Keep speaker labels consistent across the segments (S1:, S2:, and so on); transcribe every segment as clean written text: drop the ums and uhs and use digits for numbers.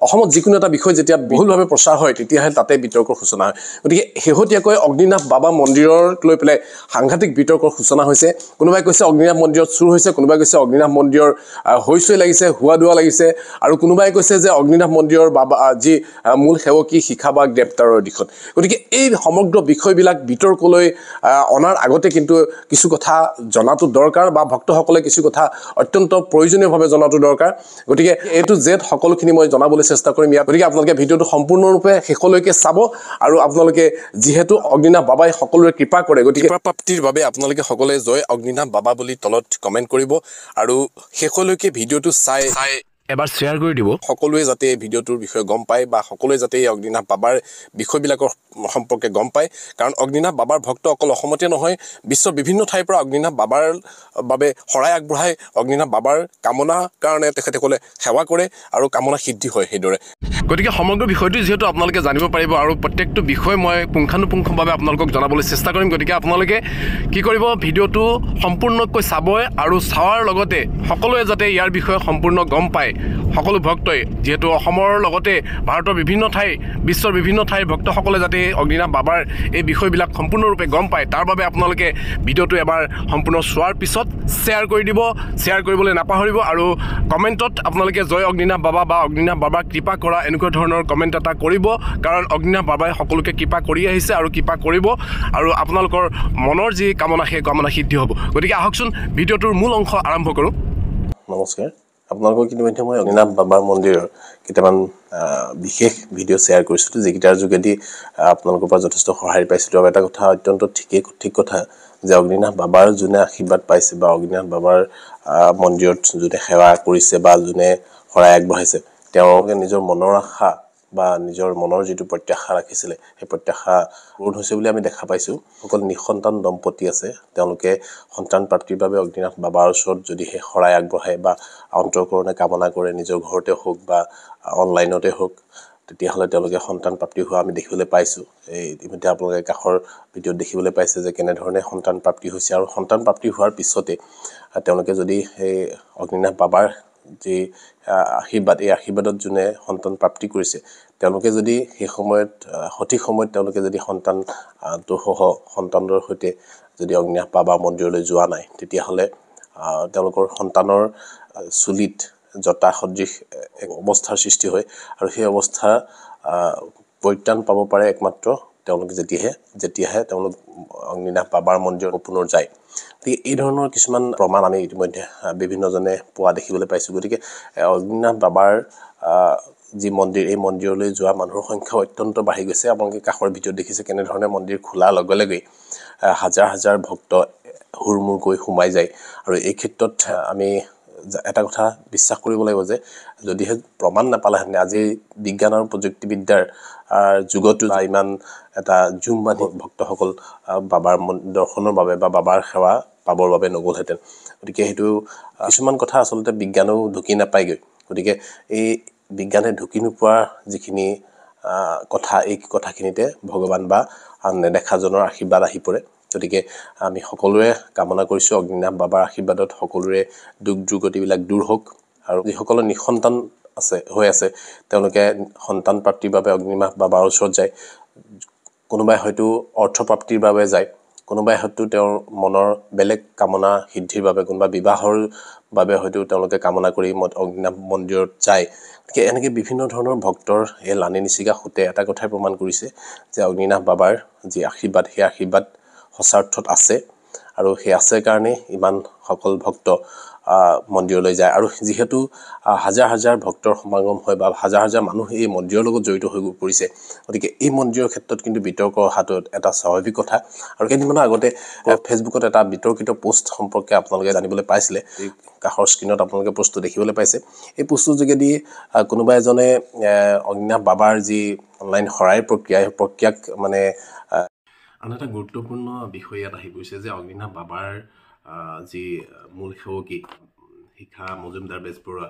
S1: অসমত যিকোনো এটা বিষয় যেতিয়া বহুলভাৱে প্ৰচাৰ হয় তেতিয়াহে তাতে বিতৰ্কৰ সূচনা হয় গতিকে শেহতীয়াকৈ অগ্নিনাভ বাবা মন্দিৰক লৈ পেলাই সাংঘাতিক বিতৰ্কৰ সূচনা হৈছে কোনোবাই কৈছে অগ্নিনাভ মন্দিৰত চুৰ হৈছে কোনোবাই কৈছে অগ্নিনাভ মন্দিৰৰ হৈছৈ লাগিছে হুৱা দুৱা লাগিছে আৰু কোনোবাই কৈছে যে অগ্নিনাভ মন্দিৰৰ বাবা যি মূল সেৱকী শিখা বা গ্ৰেপ্তাৰৰ দিশত গতিকে এই সমগ্ৰ বিষয়বিলাক বিতৰ্কলৈ অনাৰ আগতে কিন্তু কিছু কথা জনাটো দৰকাৰ বা ভক্তসকলে কিছু কথা অত্যন্ত প্ৰয়োজনীয়ভাৱে জনাটো দৰকাৰ গতিকে এইটো জেড সকলোখিনি মই জনাবলৈ চেষ্টা কৰিম ইয়াত গতিকে আপোনালোকে ভিডিঅ'টো সম্পূৰ্ণৰূপে শেষলৈকে চাব আৰু আপোনালোকে যিহেতু অগ্নিনাভ বাবাই সকলোৰে কৃপা কৰে গতিকে কৃপা প্ৰাপ্তিৰ বাবে আপোনালোকে সকলোৱে জয় অগ্নিনাভ বাবা বুলি তলত কমেণ্ট কৰিব আৰু শেষলৈকে ভিডিঅ'টো চাই এবাৰ শ্বেয়াৰ কৰি দিব সকলোৱে যাতে ভিডিঅ'টোৰ বিষয়ে গম পায় বা সকলোৱে যাতে এই অগ্নিনাভ বাবাৰ বিষয়বিলাকৰ সম্পৰ্কে গম পায় কাৰণ অগ্নিনাভ বাবাৰ ভক্ত অকল অসমতে নহয় বিশ্বৰ বিভিন্ন ঠাইৰ পৰা অগ্নিনাভ বাবাৰ বাবে শৰাই আগবঢ়াই অগ্নিনাভ বাবাৰ কামনা কাৰণে তেখেতসকলে সেৱা কৰে আৰু কামনা সিদ্ধি হয় সেইদৰে গতিকে সমগ্ৰ বিষয়টো যিহেতু আপোনালোকে জানিব পাৰিব আৰু প্ৰত্যেকটো বিষয় মই পুংখানুপুংখভাৱে আপোনালোকক জনাবলৈ চেষ্টা কৰিম গতিকে আপোনালোকে কি কৰিব ভিডিঅ'টো সম্পূৰ্ণকৈ চাবই আৰু চাৱাৰ লগতে সকলোৱে যাতে ইয়াৰ বিষয়ে সম্পূৰ্ণ গম পায় সকলো ভক্তই যেহেতু অসমৰ লগতে ভাৰতৰ বিভিন্ন ঠাই বিশ্বৰ বিভিন্ন ঠাইৰ ভক্তসকলে যাতে অগ্নিনাভ বাবাৰ এই বিষয়বিলাক সম্পূৰ্ণৰূপে গম পায় তাৰ বাবে আপোনালোকে ভিডিঅ'টো এবাৰ সম্পূৰ্ণ চোৱাৰ পিছত শ্বেয়াৰ কৰি দিব শ্বেয়াৰ কৰিবলৈ নাপাহৰিব আৰু কমেণ্টত আপোনালোকে জয় অগ্নিনাভ বাবা বা অগ্নিনাভ বাবাক কৃপা কৰা এনেকুৱা ধৰণৰ কমেণ্ট এটা কৰিব কাৰণ অগ্নিনাভ বাবাই সকলোকে কৃপা কৰি আহিছে আৰু কৃপা কৰিব আৰু আপোনালোকৰ মনৰ যি কামনা সেই কামনা সিদ্ধি হ'ব গতিকে আহকচোন ভিডিঅ'টোৰ মূল অংশ আৰম্ভ কৰোঁ নমস্কাৰ আপোনালোকক ইতিমধ্যে মই অগ্নিনাভ বাবাৰ মন্দিৰৰ কেইটামান বিশেষ ভিডিঅ' শ্বেয়াৰ কৰিছিলোঁ যিকেইটাৰ যোগেদি আপোনালোকৰ পৰা যথেষ্ট সহায় পাইছিলোঁ আৰু এটা কথা অত্যন্ত ঠিক কথা যে অগ্নিনাভ বাবাৰ যোনে আশীৰ্বাদ পাইছে বা অগ্নিনাভ বাবাৰ মন্দিৰত যোনে সেৱা কৰিছে বা যোনে শৰাই আগবঢ়াইছে তেওঁলোকে নিজৰ মনৰ আশা বা নিজৰ মনৰ যিটো প্ৰত্যাশা ৰাখিছিলে সেই প্ৰত্যাশা পূৰণ হৈছে বুলি আমি দেখা পাইছোঁ সকল নিঃসন্তান দম্পতি আছে তেওঁলোকে সন্তান প্ৰাপ্তিৰ বাবে অগ্নিনাভ বাবাৰ ওচৰত যদি সেই শৰাই আগবঢ়ায় বা অন্তৰকৰণে কামনা কৰে নিজৰ ঘৰতে হওক বা অনলাইনতে হওক তেতিয়াহ'লে তেওঁলোকে সন্তান প্ৰাপ্তি হোৱা আমি দেখিবলৈ পাইছোঁ এই ইতিমধ্যে আপোনালোকে কাষৰ ভিডিঅ'ত দেখিবলৈ পাইছে যে কেনেধৰণে সন্তান প্ৰাপ্তি হৈছে আৰু সন্তান প্ৰাপ্তি হোৱাৰ পিছতে তেওঁলোকে যদি সেই অগ্নিনাভ বাবাৰ যি আশীৰ্বাদ এই আশীৰ্বাদত যোনে সন্তান প্ৰাপ্তি কৰিছে তেওঁলোকে যদি সেই সময়ত সঠিক সময়ত তেওঁলোকে যদি সন্তানৰ সৈতে যদি অগ্নিনাভ বাবা মন্দিৰলৈ যোৱা নাই তেতিয়াহ'লে তেওঁলোকৰ সন্তানৰ চুলিত জটা সদৃশ এক অৱস্থাৰ সৃষ্টি হয় আৰু সেই অৱস্থা পৰিত্ৰাণ পাব পাৰে একমাত্ৰ তেওঁলোক যেতিয়াহে তেওঁলোক অগ্নিনাভ বাবাৰ মন্দিৰত পুনৰ যায় গতিকে এই ধৰণৰ কিছুমান প্ৰমাণ আমি ইতিমধ্যে বিভিন্নজনে পোৱা দেখিবলৈ পাইছোঁ গতিকে অগ্নিনাভ বাবাৰ যি মন্দিৰ এই মন্দিৰলৈ যোৱা মানুহৰ সংখ্যা অত্যন্ত বাঢ়ি গৈছে আপোনালোকে কাষৰ ভিডিঅ'ত দেখিছে কেনেধৰণে মন্দিৰ খোলাৰ লগে লগেই হাজাৰ হাজাৰ ভক্ত হুৰমুৰকৈ সোমাই যায় আৰু এই ক্ষেত্ৰত আমি এটা কথা বিশ্বাস কৰিব লাগিব যে যদিহে প্ৰমাণ নাপালেহেঁতেন আজি বিজ্ঞান আৰু প্ৰযুক্তিবিদ্যাৰ যুগতো ইমান এটা জুম বান্ধি ভক্তসকল বাবাৰ দৰ্শনৰ বাবে বা বাবাৰ সেৱা পাবৰ বাবে নগ'লহেঁতেন গতিকে সেইটো কিছুমান কথা আচলতে বিজ্ঞানেও ঢুকি নাপায়গৈ গতিকে এই বিজ্ঞানে ঢুকি নোপোৱা যিখিনি কথা এই কথাখিনিতে ভগৱান বা নেদেখাজনৰ আশীৰ্বাদ আহি পৰে গতিকে আমি সকলোৱে কামনা কৰিছোঁ অগ্নিনাভ বাবাৰ আশীৰ্বাদত সকলোৰে দুখ দুৰ্গতিবিলাক দূৰ হওক আৰু যিসকলৰ নিঃসন্তান হৈ আছে তেওঁলোকে সন্তান প্ৰাপ্তিৰ বাবে অগ্নিনাভ বাবাৰ ওচৰত যায় কোনোবাই হয়তো অৰ্থপ্ৰাপ্তিৰ বাবে যায় কোনোবাই হয়তো তেওঁৰ মনৰ বেলেগ কামনা সিদ্ধিৰ বাবে কোনোবা বিবাহৰ বাবে হয়তো তেওঁলোকে কামনা কৰি অগ্নিনাভ মন্দিৰত যায় গতিকে এনেকৈ বিভিন্ন ধৰণৰ ভক্তৰ এই লানি নিচিগা সূতে এটা কথাই প্ৰমাণ কৰিছে যে অগ্নিনাভ বাবাৰ যি আশীৰ্বাদ সেই আশীৰ্বাদ সঁচা অৰ্থত আছে আৰু সেই আছে কাৰণে ইমান সকল ভক্ত মন্দিৰলৈ যায় আৰু যিহেতু হাজাৰ হাজাৰ ভক্তৰ সমাগম হয় বা হাজাৰ হাজাৰ মানুহ এই মন্দিৰৰ লগত জড়িত হৈ পৰিছে গতিকে এই মন্দিৰৰ ক্ষেত্ৰত কিন্তু বিতৰ্ক অহাটো এটা স্বাভাৱিক কথা আৰু কেইদিনমানৰ আগতে ফেচবুকত এটা বিতৰ্কিত পোষ্ট সম্পৰ্কে আপোনালোকে জানিবলৈ পাইছিলে কাষৰ স্ক্ৰীণত আপোনালোকে পোষ্টটো দেখিবলৈ পাইছে এই পোষ্টটোৰ যোগেদি কোনোবা এজনে অগ্নিনাভ বাবাৰ যি অনলাইন শৰাই প্ৰক্ৰিয়া এই প্ৰক্ৰিয়াক মানে আন এটা গুৰুত্বপূৰ্ণ বিষয় ইয়াত আহি পৰিছে যে অগ্নিনাভ বাবাৰ যি মূল সেৱকী শিখা মজুমদাৰ বেজবৰুৱা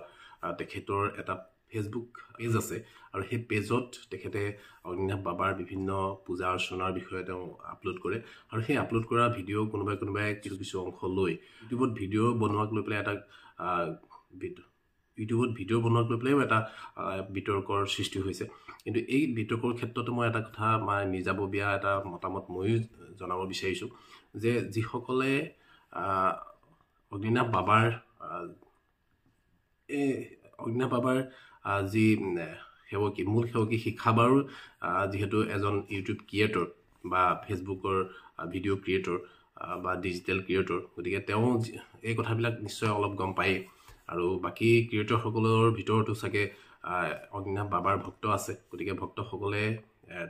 S1: তেখেতৰ এটা ফেচবুক পেজ আছে আৰু সেই পেজত তেখেতে অগ্নিনাভ বাবাৰ বিভিন্ন পূজা অৰ্চনাৰ বিষয়ে তেওঁ আপলোড কৰে আৰু সেই আপলোড কৰা ভিডিঅ' কোনোবাই কিছু অংশ লৈ ইউটিউবত ভিডিঅ' বনোৱাক লৈ পেলাই এটা
S2: ইউটিউবত ভিডিঅ' বনোৱাক লৈ পেলাইও এটা বিতৰ্কৰ সৃষ্টি হৈছে কিন্তু এই বিতৰ্কৰ ক্ষেত্ৰতে মই এটা কথা নিজাববীয়া এটা মতামত ময়ো জনাব বিচাৰিছোঁ যে যিসকলে অগ্নিনাভ বাবাৰ যি সেৱকী মূল সেৱকী শিখা বাৰো যিহেতু এজন ইউটিউব ক্ৰিয়েটৰ বা ফেচবুকৰ ভিডিঅ' ক্ৰিয়েটৰ বা ডিজিটেল ক্ৰিয়েটৰ গতিকে তেওঁ এই কথাবিলাক নিশ্চয় অলপ গম পায় আৰু বাকী ক্ৰিয়েটৰসকলৰ ভিতৰতো চাগে অগ্নিনাভ বাবাৰ ভক্ত আছে গতিকে ভক্তসকলে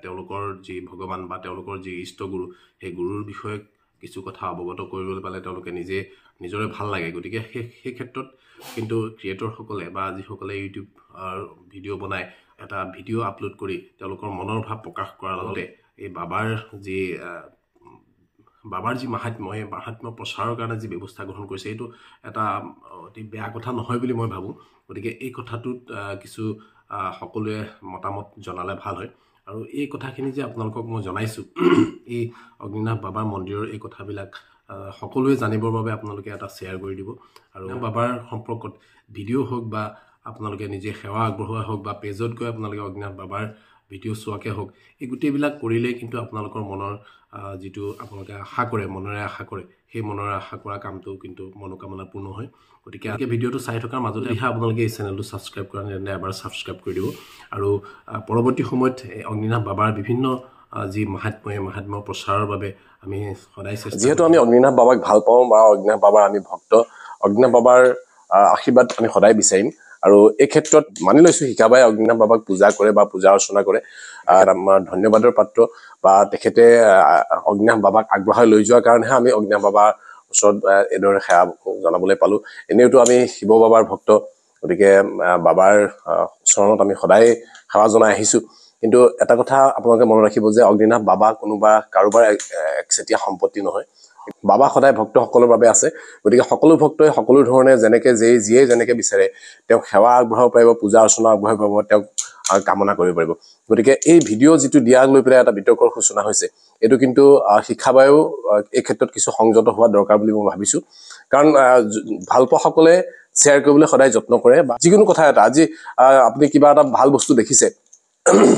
S2: তেওঁলোকৰ যি ভগৱান বা তেওঁলোকৰ যি ইষ্টগুৰু সেই গুৰুৰ বিষয়ে কিছু কথা অৱগত কৰিবলৈ পালে তেওঁলোকে নিজৰে ভাল লাগে গতিকে সেই ক্ষেত্ৰত কিন্তু ক্ৰিয়েটৰসকলে বা যিসকলে ইউটিউব ভিডিঅ' বনায় এটা ভিডিঅ' আপলোড কৰি তেওঁলোকৰ মনৰ ভাৱ প্ৰকাশ কৰাৰ লগতে এই বাবাৰ যি মাহাত্ম্য এই মাহাত্ম্য প্ৰচাৰৰ কাৰণে যি ব্যৱস্থা গ্ৰহণ কৰিছে এইটো এটা অতি বেয়া কথা নহয় বুলি মই ভাবোঁ গতিকে এই কথাটোত কিছু সকলোৱে মতামত জনালে ভাল হয় আৰু এই কথাখিনি যে আপোনালোকক মই জনাইছোঁ এই অগ্নিনাভ বাবাৰ মন্দিৰৰ এই কথাবিলাক সকলোৱে জানিবৰ বাবে আপোনালোকে এটা শ্বেয়াৰ কৰি দিব আৰু বাবাৰ সম্পৰ্কত ভিডিঅ' হওক বা আপোনালোকে নিজে সেৱা আগবঢ়োৱা হওক বা পেজত গৈ আপোনালোকে অগ্নিনাভ বাবাৰ ভিডিঅ' চোৱাকৈ হওক এই গোটেইবিলাক কৰিলেই কিন্তু আপোনালোকৰ মনৰ যিটো আপোনালোকে আশা কৰে মনেৰে আশা কৰে সেই মনেৰে আশা কৰা কামটো কিন্তু মনোকামনা পূৰ্ণ হয় গতিকে ভিডিঅ'টো চাই থকাৰ মাজতে আপোনালোকে এই চেনেলটো ছাবস্ক্ৰাইব কৰা নাই এবাৰ ছাবস্ক্ৰাইব কৰি দিব আৰু পৰৱৰ্তী সময়ত অগ্নিনাভ বাবাৰ বিভিন্ন যি মাহাত্ম্য প্ৰচাৰৰ বাবে আমি সদায়
S1: যিহেতু আমি অগ্নিনাভ বাবাক ভাল পাওঁ বা অগ্নিনাভ বাবাৰ আমি ভক্ত অগ্নিনাভ বাবাৰ আশীৰ্বাদ আমি সদায় বিচাৰিম আৰু এই ক্ষেত্ৰত মানি লৈছোঁ শিখাবাই অগ্নিনাভ বাবাক পূজা কৰে বা পূজা অৰ্চনা কৰে আমাৰ ধন্যবাদৰ পাত্ৰ বা তেখেতে অগ্নিনাভ বাবাক আগবঢ়াই লৈ যোৱাৰ কাৰণেহে আমি অগ্নিনাভ বাবাৰ ওচৰত এইদৰে সেৱা জনাবলৈ পালোঁ এনেওতো আমি শিৱ বাবাৰ ভক্ত গতিকে বাবাৰ চৰণত আমি সদায় সেৱা জনাই আহিছোঁ কিন্তু এটা কথা আপোনালোকে মনত ৰাখিব যে অগ্নিনাভ বাবা কোনোবা কাৰোবাৰ একচেটিয়া সম্পত্তি নহয় বাবা সদায় ভক্তসকলৰ বাবে আছে গতিকে সকলো ভক্তই সকলো ধৰণে যেনেকৈ যিয়ে যেনেকৈ বিচাৰে তেওঁক সেৱা আগবঢ়াব পাৰিব পূজা অৰ্চনা আগবঢ়াব পাৰিব তেওঁক কামনা কৰিব পাৰিব গতিকে এই ভিডিঅ' যিটো দিয়াক লৈ পেলাই এটা বিতৰ্কৰ সূচনা হৈছে এইটো কিন্তু শিখাবায়ো এই ক্ষেত্ৰত কিছু সংযত হোৱা দৰকাৰ বুলি মই ভাবিছোঁ কাৰণ ভালপোৱাসকলে শ্বেয়াৰ কৰিবলৈ সদায় যত্ন কৰে বা যিকোনো কথা এটা আজি আপুনি কিবা এটা ভাল বস্তু দেখিছে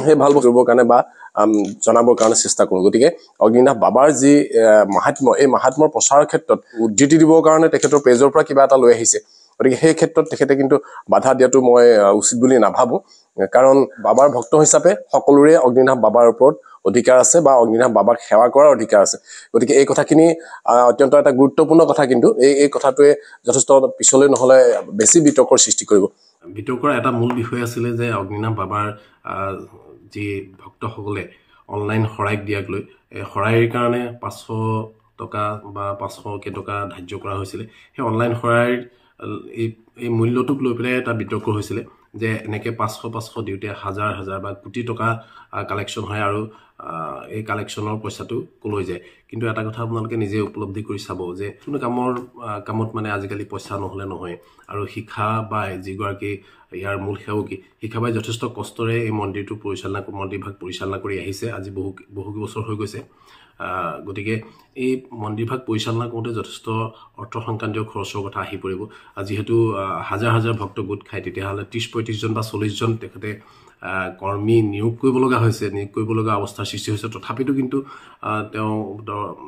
S1: সেই ভাল বস্তু কৰিবৰ কাৰণে বা জনাবৰ কাৰণে চেষ্টা কৰোঁ গতিকে অগ্নিনাভ বাবাৰ যি মাহাত্ম্য এই মাহাত্ম্যৰ প্ৰচাৰৰ ক্ষেত্ৰত উদ্ধৃতি দিবৰ কাৰণে তেখেতৰ পেজৰ পৰা কিবা এটা লৈ আহিছে গতিকে সেই ক্ষেত্ৰত তেখেতে কিন্তু বাধা দিয়াটো মই উচিত বুলি নাভাবোঁ কাৰণ বাবাৰ ভক্ত হিচাপে সকলোৰে অগ্নিনাভ বাবাৰ ওপৰত অধিকাৰ আছে বা অগ্নিনাভ বাবাক সেৱা কৰাৰ অধিকাৰ আছে গতিকে এই কথাখিনি অত্যন্ত এটা গুৰুত্বপূৰ্ণ কথা কিন্তু এই কথাটোৱে যথেষ্ট পিছলৈ নহ'লে বেছি বিতৰ্কৰ সৃষ্টি কৰিব
S2: বিতৰ্কৰ এটা মূল বিষয় আছিলে যে অগ্নিনাভ বাবাৰ যি ভক্তসকলে অনলাইন শৰাইক দিয়াক লৈ শৰাইৰ কাৰণে 500 টকা বা 500 কেইটকা ধাৰ্য কৰা হৈছিলে সেই অনলাইন শৰাইৰ এই মূল্যটোক লৈ পেলাই এটা বিতৰ্ক হৈছিলে যে এনেকৈ 500 দিওঁতে হাজাৰ বা কোটি টকা কালেকশ্যন হয় আৰু এই কালেকশ্যনৰ পইচাটো কলৈ যায় কিন্তু এটা কথা আপোনালোকে নিজে উপলব্ধি কৰি চাব যে কোনো কামত মানে আজিকালি পইচা নহ'লে নহয় আৰু শিখা বা যিগৰাকী ইয়াৰ মূল সেৱকী শিখাবাই যথেষ্ট কষ্টৰে এই মন্দিৰটো মন্দিৰভাগ পৰিচালনা কৰি আহিছে আজি বহু বছৰ হৈ গৈছে গতিকে এই মন্দিৰভাগ পৰিচালনা কৰোঁতে যথেষ্ট অৰ্থ সংক্ৰান্তীয় খৰচৰ কথা আহি পৰিব যিহেতু হাজাৰ ভক্ত গোট খায় তেতিয়াহ'লে 30-35 জন বা 40 জন তেখেতে কৰ্মী নিয়োগ কৰিব লগা হৈছে নিয়োগ কৰিব লগা অৱস্থাৰ সৃষ্টি হৈছে তথাপিতো কিন্তু তেওঁ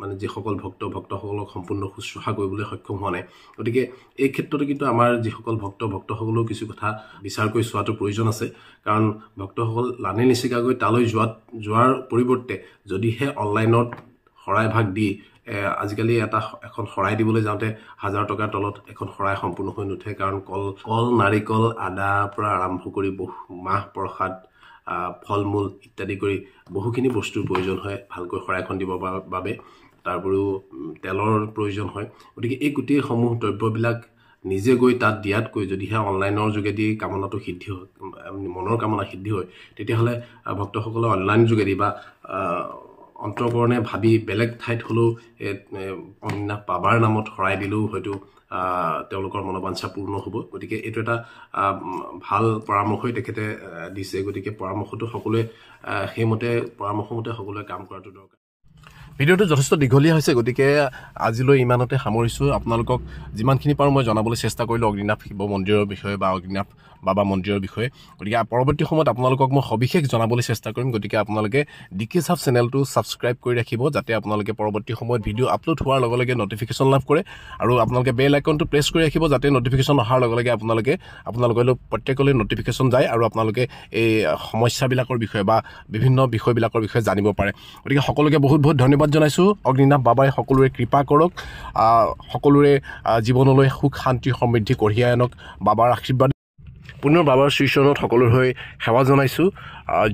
S2: মানে যিসকল ভক্তসকলক সম্পূৰ্ণ শুশ্ৰূষা কৰিবলৈ সক্ষম হোৱা নাই গতিকে এই ক্ষেত্ৰতে কিন্তু আমাৰ যিসকল ভক্তসকলেও কিছু কথা বিচাৰ কৰি চোৱাটো প্ৰয়োজন আছে কাৰণ ভক্তসকল লানি নিচিকাকৈ তালৈ যোৱাৰ পৰিৱৰ্তে যদিহে অনলাইনত শৰাই ভাগ দি আজিকালি এখন শৰাই দিবলৈ যাওঁতে 1000 টকাৰ তলত এখন শৰাই সম্পূৰ্ণ হৈ নুঠে কাৰণ কল নাৰিকল আদাৰ পৰা আৰম্ভ কৰি মাহ প্ৰসাদ ফল মূল ইত্যাদি কৰি বহুখিনি বস্তুৰ প্ৰয়োজন হয় ভালকৈ শৰাইখন দিবৰ বাবে তাৰোপৰিও তেলৰ প্ৰয়োজন হয় গতিকে এই গোটেইসমূহ দ্ৰব্যবিলাক নিজে গৈ তাত দিয়াতকৈ যদিহে অনলাইনৰ যোগেদি কামনাটো সিদ্ধি হয় মনৰ কামনা সিদ্ধি হয় তেতিয়াহ'লে ভক্তসকলে অনলাইন যোগেদি বা অন্তৰকৰণে ভাবি বেলেগ ঠাইত হ'লেও অগ্নিনাভ বাবাৰ নামত শৰাই দিলেও হয়তো তেওঁলোকৰ মনোবাঞ্ছা পূৰ্ণ হ'ব গতিকে এইটো এটা ভাল পৰামৰ্শই তেখেতে দিছে গতিকে পৰামৰ্শটো সকলোৱে পৰামৰ্শমতে সকলোৱে কাম কৰাটো দৰকাৰ ভিডিঅ'টো যথেষ্ট দীঘলীয়া হৈছে, গতিকে আজিলৈ ইমানতে সামৰিছোঁ। আপোনালোকক যিমানখিনি পাৰোঁ মই জনাবলৈ চেষ্টা কৰিলোঁ অগ্নিনাভ শিৱ মন্দিৰৰ বিষয়ে বা অগ্নিনাভ বাবা মন্দিৰৰ বিষয়ে। গতিকে পৰৱৰ্তী সময়ত আপোনালোকক মই সবিশেষ জনাবলৈ চেষ্টা কৰিম। গতিকে আপোনালোকে DK Sub চেনেলটো ছাবস্ক্ৰাইব কৰি ৰাখিব, যাতে আপোনালোকে পৰৱৰ্তী সময়ত ভিডিঅ' আপলোড হোৱাৰ লগে লগে নটিফিকেশ্যন লাভ কৰে, আৰু আপোনালোকে বেল আইকনটো প্ৰেছ কৰি ৰাখিব, যাতে নটিফিকেশ্যন অহাৰ লগে লগে আপোনালোকলৈ প্ৰত্যেকলৈ নটিফিকেশ্যন যায় আৰু আপোনালোকে এই সমস্যাবিলাকৰ বিষয়ে বা বিভিন্ন বিষয়বিলাকৰ বিষয়ে জানিব পাৰে। গতিকে সকলোকে বহুত বহুত ধন্যবাদ জনাইছোঁ। অগ্নিনাভ বাবাই সকলোৰে কৃপা কৰক, সকলোৰে জীৱনলৈ সুখ শান্তি সমৃদ্ধি কঢ়িয়াই আনক বাবাৰ আশীৰ্বাদ। পুনৰ বাবাৰ শ্ৰীচৰণত সকলোৰ হৈ সেৱা জনাইছোঁ।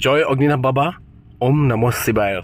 S2: জয় অগ্নিনাভ বাবা, ওম নমঃ শিৱায়।